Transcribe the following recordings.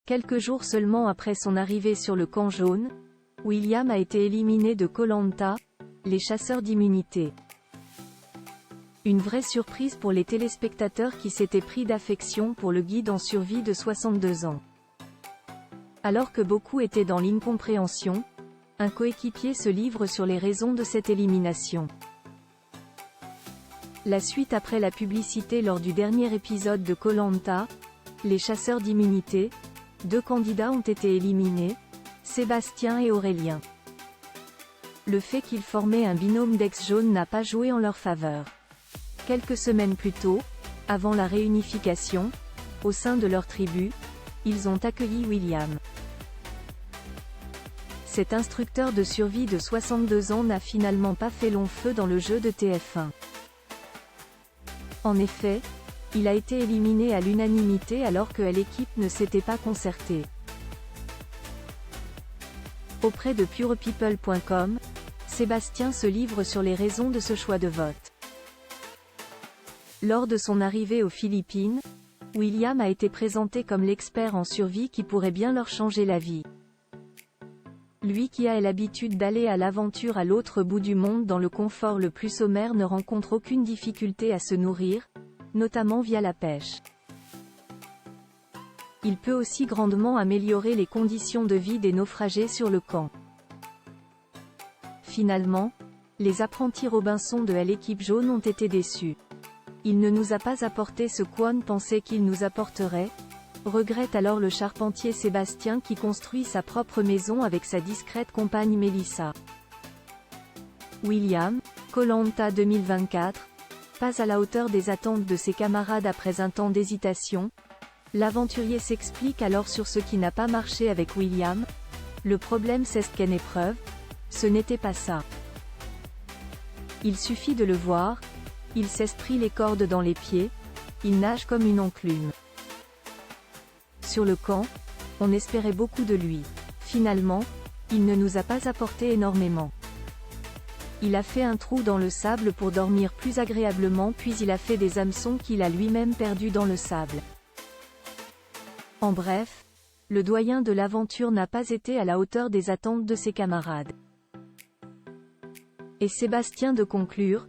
Quelques jours seulement après son arrivée sur le camp jaune, William a été éliminé de Koh-Lanta, les chasseurs d'immunité. Une vraie surprise pour les téléspectateurs qui s'étaient pris d'affection pour le guide en survie de 62 ans. Alors que beaucoup étaient dans l'incompréhension, un coéquipier se livre sur les raisons de cette élimination. La suite après la publicité lors du dernier épisode de Koh-Lanta, les chasseurs d'immunité, 2 candidats ont été éliminés, Sébastien et Aurélien. Le fait qu'ils formaient un binôme d'ex-jaunes n'a pas joué en leur faveur. Quelques semaines plus tôt, avant la réunification, au sein de leur tribu, ils ont accueilli William. Cet instructeur de survie de 62 ans n'a finalement pas fait long feu dans le jeu de TF1. En effet, il a été éliminé à l'unanimité alors que l'équipe ne s'était pas concertée. Auprès de purepeople.com, Sébastien se livre sur les raisons de ce choix de vote. Lors de son arrivée aux Philippines, William a été présenté comme l'expert en survie qui pourrait bien leur changer la vie. Lui qui a l'habitude d'aller à l'aventure à l'autre bout du monde dans le confort le plus sommaire ne rencontre aucune difficulté à se nourrir, notamment via la pêche. Il peut aussi grandement améliorer les conditions de vie des naufragés sur le camp. Finalement, les apprentis Robinson de l'équipe jaune ont été déçus. Il ne nous a pas apporté ce qu'on pensait qu'il nous apporterait, regrette alors le charpentier Sébastien qui construit sa propre maison avec sa discrète compagne Mélissa. William, Koh-Lanta 2024, pas à la hauteur des attentes de ses camarades après un temps d'hésitation. L'aventurier s'explique alors sur ce qui n'a pas marché avec William. Le problème c'est qu'en épreuve, ce n'était pas ça. Il suffit de le voir, il s'esprit les cordes dans les pieds, il nage comme une enclume. Sur le camp, on espérait beaucoup de lui. Finalement, il ne nous a pas apporté énormément. Il a fait un trou dans le sable pour dormir plus agréablement puis il a fait des hameçons qu'il a lui-même perdus dans le sable. En bref, le doyen de l'aventure n'a pas été à la hauteur des attentes de ses camarades. Et Sébastien de conclure,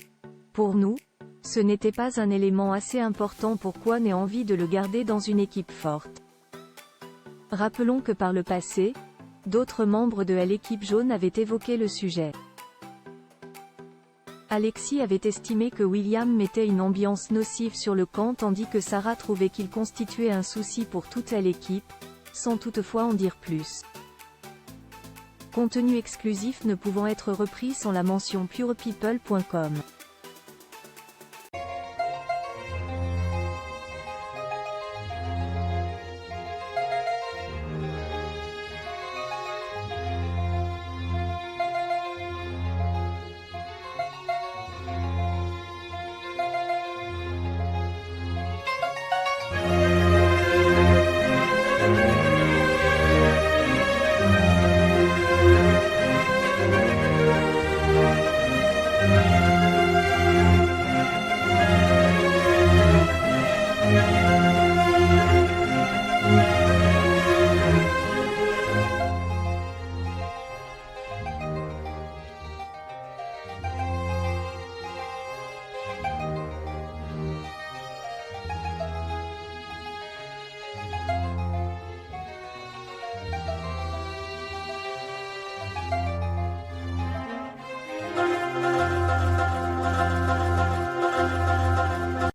pour nous, ce n'était pas un élément assez important pour qu'on ait envie de le garder dans une équipe forte. Rappelons que par le passé, d'autres membres de l'équipe jaune avaient évoqué le sujet. Alexis avait estimé que William mettait une ambiance nocive sur le camp tandis que Sarah trouvait qu'il constituait un souci pour toute l'équipe, sans toutefois en dire plus. Contenu exclusif ne pouvant être repris sans la mention purepeople.com.